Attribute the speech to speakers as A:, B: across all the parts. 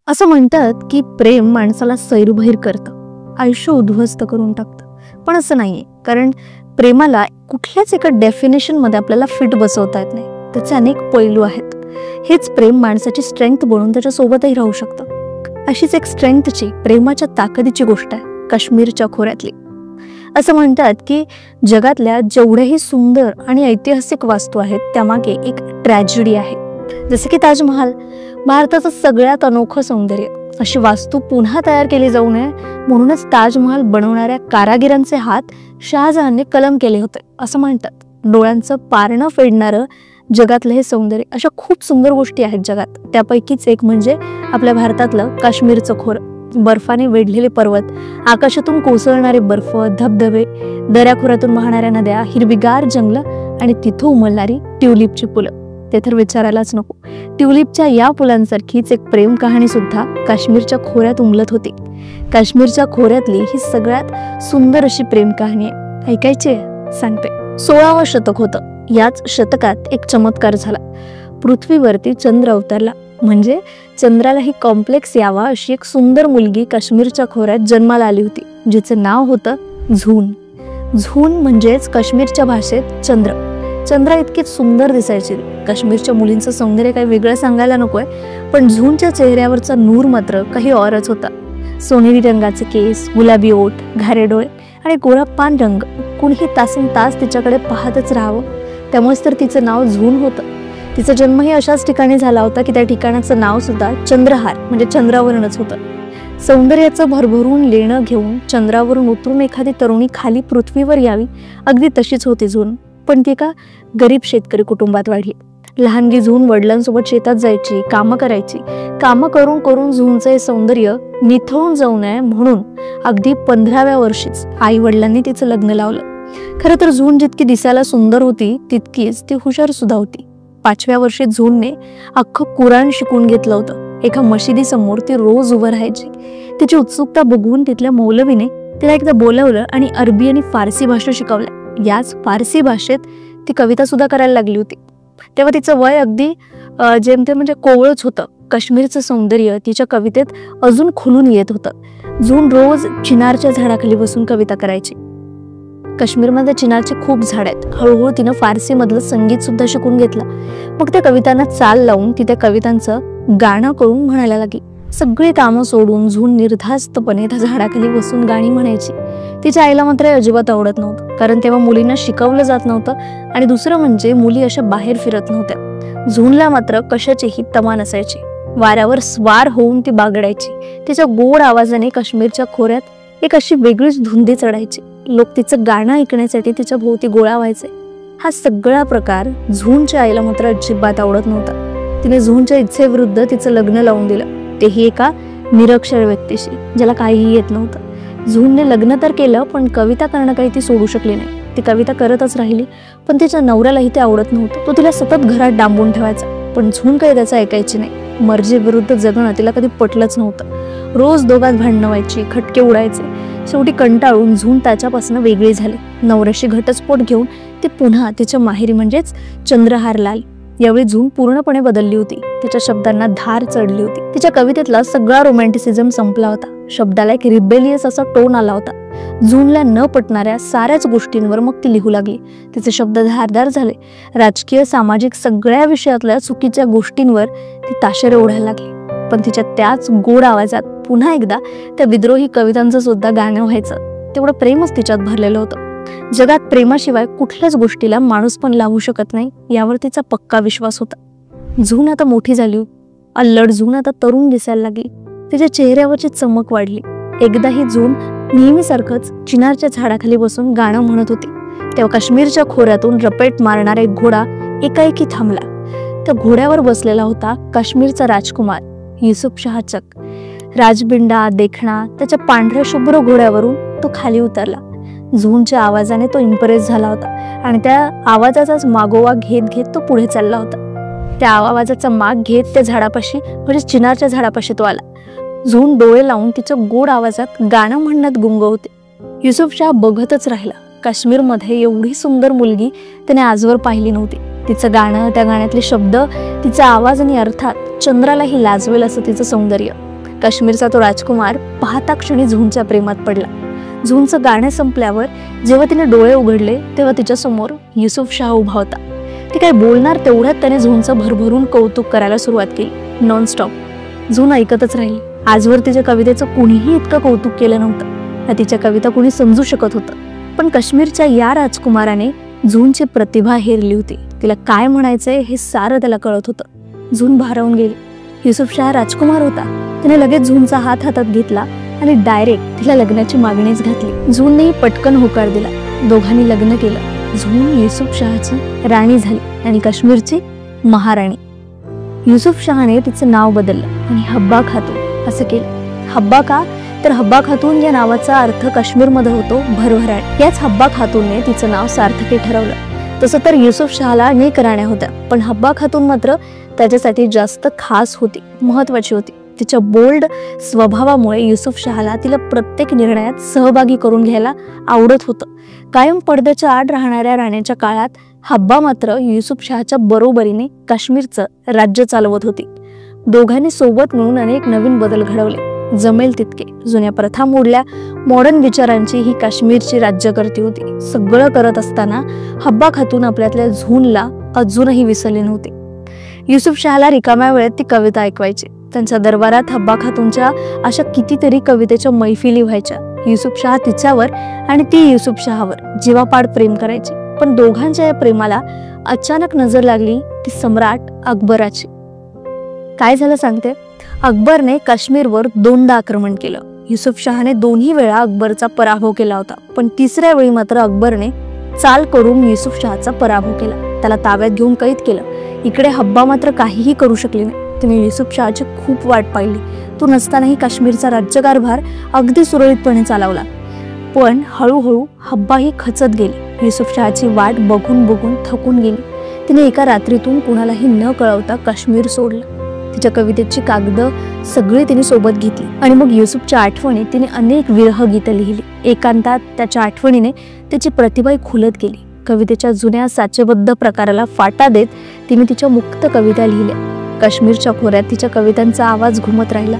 A: असं म्हणतात की प्रेम माणसाला सैरभैर करतं, आयुष्य उद्ध्वस्त करून टाकतं. पण असं नाहीये, कारण प्रेमाला कुठल्याच एका डेफिनेशन मध्ये आपल्याला फिट बसवता येत नाही. त्याचे अनेक पैलू आहेत. हेच प्रेम माणसाची स्ट्रेंथ बनून त्याच्या सोबतही राहू शकतं. अशीच एक स्ट्रेंथची, प्रेमाच्या ताकदीची गोष्ट आहे काश्मीरच्या खोऱ्यातली. असं म्हणतात की जगातल्या जेवढेही सुंदर आणि ऐतिहासिक वास्तू आहेत त्यामागे एक ट्रॅजेडी आहे. जसे की ताजमहाल, भारताचं सगळ्यात अनोखं सौंदर्य. अशी वास्तू पुन्हा तयार केली जाऊ नये म्हणूनच ताजमहाल बनवणाऱ्या कारागिरांचे हात शहाजहानने कलम केले होते असं म्हणतात. डोळ्यांचं पारणं फेडणारं जगातलं हे सौंदर्य. अशा खूप सुंदर गोष्टी आहेत जगात. त्यापैकीच एक म्हणजे आपल्या भारतातलं काश्मीरचं खोरं. बर्फाने वेढलेले पर्वत, आकाशातून कोसळणारे बर्फ, धबधबे, दऱ्याखोऱ्यातून वाहणाऱ्या नद्या, हिरवीगार जंगलं आणि तिथं उमलणारी ट्युलिपची फुलं. ते तर विचारायलाच नको. ट्युलिपच्या या फुलांसारखीच एक प्रेम कहाणी सुद्धा काश्मीरच्या खोऱ्यात उमलत होती. काश्मीरच्या खोऱ्यातली ही सगळ्यात सुंदर अशी प्रेम कहाणी आहे. ऐकायची आहे? सांगते. 16वं शतक होतं. याच शतकात एक चमत्कार झाला. पृथ्वीवरती चंद्र अवतरला. म्हणजे चंद्रालाही कॉम्प्लेक्स यावा अशी एक सुंदर मुलगी काश्मीरच्या खोऱ्यात जन्माला आली होती, जिचं नाव होतं झून. झून म्हणजेच काश्मीरच्या भाषेत चंद्र. चंद्रा इतकी सुंदर दिसायची. काश्मीरच्या मुलींचं सौंदर्य काही वेगळं सांगायला नकोय, पण झूनच्या चेहऱ्यावरचा नूर मात्र काही औरच होता. सोनेरी रंगाचे केस, गुलाबी ओठ, घारे डोळे आणि गोरा पान रंग. कुणीही तासन तास तिच्याकडे पाहतच राहावं. त्यामुळेच तर तिचं नाव झून होतं. तिचा जन्मही अशाच ठिकाणी झाला होता की त्या ठिकाणाचं नाव सुद्धा चंद्रहार म्हणजे चंद्रावरूनच होतं. सौंदर्याचं भरभरून लेणं घेऊन चंद्रावरून उतरून एखादी तरुणी खाली पृथ्वीवर यावी, अगदी तशीच होती झून. पण ती एका गरीब शेतकरी कुटुंबात वाढली. लहानगी झून वडिलांसोबत शेतात जायची, कामं करायची. कामं करून करून झूनचं हे सौंदर्य निथळून जाऊ नये म्हणून अगदी 15व्या वर्षीच आई वडिलांनी तिचं लग्न लावलं. खरं तर झून जितकी दिसायला सुंदर होती तितकीच ती हुशार सुद्धा होती. 5व्या वर्षी झूनने अख्खं कुराण शिकून घेतलं होतं. एका मशिदीसमोर ती रोज उभं राहायची. तिची उत्सुकता बघून तिथल्या मौलवीने तिला एकदा बोलवलं आणि अरबी आणि फारसी भाषा शिकवल्या. याच फारसी भाषेत ती कविता सुद्धा करायला लागली होती. तेव्हा तिचं वय अगदी जेमतेम म्हणजे कोवळच होतं. काश्मीरचं सौंदर्य तिच्या कवितेत अजून खुलून येत होतं. झून रोज चिनारच्या झाडाखाली बसून कविता करायची. काश्मीरमध्ये चिनारचे खूप झाड आहेत. हळूहळू तिनं फारसी मधलं संगीत सुद्धा शिकून घेतलं. मग त्या कवितांना चाल लावून ती त्या कवितांचं गाणं करून म्हणायला लागली. सगळी कामं सोडून झून निर्धास्तपणे त्या झाडाखाली बसून गाणी म्हणायची. तिच्या आईला मात्र अजिबात आवडत नव्हतं, कारण तेव्हा मुलींना शिकवलं जात नव्हतं आणि दुसरं म्हणजे मुली अशा बाहेर फिरत नव्हत्या. झूनला मात्र कशाचीही तमा नसायची. वाऱ्यावर स्वार होऊन ती बागडायची. तिच्या गोड आवाजाने काश्मीरच्या खोऱ्यात एक अशी वेगळीच धुंदी चढायची. लोक तिचं गाणं ऐकण्यासाठी तिच्या भोवती गोळा व्हायचे. हा सगळा प्रकार झूनच्या आईला मात्र अजिबात आवडत नव्हता. तिने झूनच्या इच्छेविरुद्ध तिचं लग्न लावून दिलं, तेही एका निरक्षर व्यक्तीशी, ज्याला काहीही येत नव्हतं. झूनने लग्न तर केलं, पण कविता करणं काही ती सोडू शकली नाही. ती कविता करतच राहिली, पण तिच्या नवऱ्यालाही ते आवडत नव्हतं. तो तिला सतत घरात डांबून ठेवायचा, पण झून काही त्याचं ऐकायची नाही. मर्जीविरुद्ध जगणं तिला कधी पटलंच नव्हतं. रोज दोघात भांडणं व्हायची, खटके उडायचे. शेवटी कंटाळून झून त्याच्यापासून वेगळी झाली. नवऱ्याशी घटस्फोट घेऊन ती पुन्हा तिच्या माहेरी म्हणजेच चंद्रहारला आली. यावेळी झून पूर्णपणे बदलली होती. तिच्या शब्दांना धार चढली होती. तिच्या कवितेतला सगळा रोमॅन्टिसिझम संपला होता. शब्दाला एक रिबेलियस असा टोन आला होता. झूनला न पटणाऱ्या साऱ्याच गोष्टींवर मग ती लिहू लागली. तिचे शब्द धारदार झाले. राजकीय, सामाजिक सगळ्या विषयातल्या चुकीच्या गोष्टींवर ती ताशेरे ओढायला लागली. पण तिच्या त्याच गोड आवाजात पुन्हा एकदा त्या विद्रोही कवितांचं सुद्धा गाणं व्हायचं. तेवढं प्रेमच तिच्यात भरलेलं होतं. जगात प्रेमाशिवाय कुठल्याच गोष्टीला माणूस पण लावू शकत नाही, यावर तिचा पक्का विश्वास होता. झून आता मोठी झाली. अल्लड झून आता तरुण दिसायला लागली. तिच्या चेहऱ्यावरची चमक वाढली. एकदा ही झून नेहमीसारखंच चिनारच्या झाडाखाली बसून गाणं म्हणत होती. तेव्हा काश्मीरच्या खोऱ्यातून रपेट मारणारा एक घोडा एकाएकी थांबला. त्या घोड्यावर बसलेला होता काश्मीरचा राजकुमार युसुफ शाह चक. राजबिंडा, देखणा, त्याच्या पांढऱ्या शुभ्र घोड्यावरून तो खाली उतरला. झूनच्या आवाजाने तो इम्प्रेस झाला होता आणि त्या आवाजाचाच मागोवा घेत घेत तो पुढे चालला होता. त्या आवाजाचा माग घेत त्या झाडापाशी म्हणजे चिनारच्या झाडापाशी तो आला. झून डोळे लावून तिच्या गोड आवाजात गाणं म्हणण्यात गुंग होते. युसुफ शाह बघतच राहिला. काश्मीरमध्ये एवढी सुंदर मुलगी त्याने आजवर पाहिली नव्हती. तिचं गाणं, त्या गाण्यातले शब्द, तिचा आवाज आणि अर्थात चंद्रालाही लाजवेल असं तिचं सौंदर्य. काश्मीरचा तो राजकुमार पाहता क्षणी झूनच्या प्रेमात पडला. झूनचं गाणं संपल्यावर जेव्हा तिने डोळे उघडले तेव्हा तिच्या समोर युसुफ शाह उभा होता. ती काय बोलणार तेवढ्यात त्याने झूनचं भरभरून कौतुक करायला सुरुवात केली, नॉनस्टॉप. झून ऐकतच राहिली. आजवर तिच्या कवितेचं कुणीही इतकं कौतुक केलं नव्हतं. तिच्या कविता कुणी समजू शकत होतं. पण काश्मीरच्या या राजकुमाराने झूनची प्रतिभा हेरली होती. तिला काय म्हणायचंय हे सारं त्याला कळत होतं. झून भारावून गेली. युसुफ शाह राजकुमार होता. तिने लगेच झूनचा हात हातात घेतला आणि डायरेक्ट तिला लग्नाची मागणीच घातली. झूननेही पटकन होकार दिला. दोघांनी लग्न केलं. झून युसुफ शाहची राणी झाली आणि काश्मीरची महाराणी. युसुफ शाहने तिचं नाव बदललं आणि हब्बा खातून असं केलं. हब्बा का? तर हब्बा खातून या नावाचा अर्थ काश्मीरमध्ये होतो भरभराट. याच हब्बा खातूनने तिचं नाव सार्थकी ठरवलं. तसं तर युसुफ शाहला अनेक राण्या होत्या, पण हब्बा खातून मात्र त्याच्यासाठी जास्त खास होती, महत्वाची होती. तिच्या बोल्ड स्वभावामुळे युसुफ शाहला तिला प्रत्येक निर्णयात सहभागी करून घ्यायला आवडत होतं. कायम पडद्याच्या आड राहणाऱ्या राण्याच्या काळात हब्बा मात्र युसुफ शाहच्या बरोबरीने काश्मीरचं राज्य चालवत होती. दोघांनी सोबत मिळून अनेक नवीन बदल घडवले, जमेल तितके. जुन्या प्रथा मोडल्या. मॉडर्न विचारांची ही काश्मीरची राज्यकर्ती होती. सगळं करत असताना हब्बा खातून आपल्यातल्या झूनला अजूनही विसरली नव्हती. युसुफ शाहला रिकाम्या वेळेत ती कविता ऐकवायची. त्यांच्या दरबारात हब्बा खातूनच्या अशा कितीतरी कवितेच्या मैफिली व्हायच्या. युसुफ शाह तिच्यावर आणि ती युसुफ शाहवर जीवापाड प्रेम करायची. पण दोघांच्या या प्रेमाला अचानक नजर लागली ती सम्राट अकबराची. काय झालं सांगते. अकबरने काश्मीरवर दोनदा आक्रमण केलं. युसुफ शाहने दोन्ही वेळा अकबरचा पराभव केला होता, पण तिसऱ्या वेळी मात्र अकबरने चाल करून युसुफ शाहचा पराभव केला. त्याला ताब्यात घेऊन कैद केलं. इकडे हब्बा मात्र काहीही करू शकली नाही. तिने युसुफ शाहची खूप वाट पाहिली. तो नसतानाही काश्मीरचा राज्यकारभार अगदी सुरळीतपणे चालवला. पण हळूहळू हब्बाही खचत गेली. युसुफ शाहची वाट बघून बघून थकून गेली. तिने एका रात्रीतून कुणालाही न कळवता काश्मीर सोडलं. तिच्या कवितेची कागदं सगळी तिने सोबत घेतली आणि मग युसुफच्या आठवणी तिने अनेक विरह गीतं लिहिली. एकांतात त्याच्या आठवणीने त्याची प्रतिभाही खुलत गेली. कवितेच्या जुन्या साचेबद्ध प्रकाराला फाटा देत तिने तिच्या मुक्त कविता लिहिल्या. काश्मीरच्या खोऱ्यात तिच्या कवितांचा आवाज घुमत राहिला.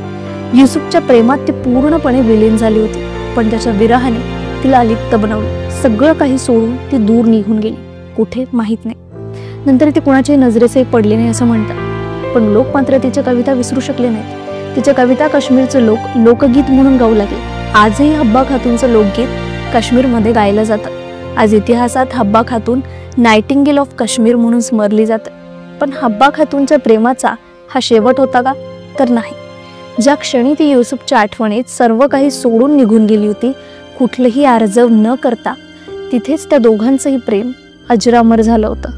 A: युसुफच्या प्रेमात ती पूर्णपणे विलीन झाली होती, पण त्याच्या विरहाने तिला अलिप्त बनवलं. सगळं काही सोडून ती दूर निघून गेली. कुठे माहीत नाही. नंतर ती कुणाच्याही नजरेसे पडली नाही असं म्हणतात. पण लोक मात्र तिच्या कविता विसरू शकले नाहीत. तिच्या कविता काश्मीरचे लोक लोकगीत म्हणून गाऊ लागले. आजही हब्बा खातूनचं लोकगीत काश्मीरमध्ये गायलं जातं. आज इतिहासात हब्बा खातून नायटिंगेल ऑफ काश्मीर म्हणून स्मरली जाते. पण हब्बा खातूनच्या प्रेमाचा हा शेवट होता का? तर नाही. ज्या क्षणी ती युसुफच्या आठवणीत सर्व काही सोडून निघून गेली होती, कुठलंही आर्जव न करता, तिथेच त्या दोघांचंही प्रेम अजरामर झालं होतं.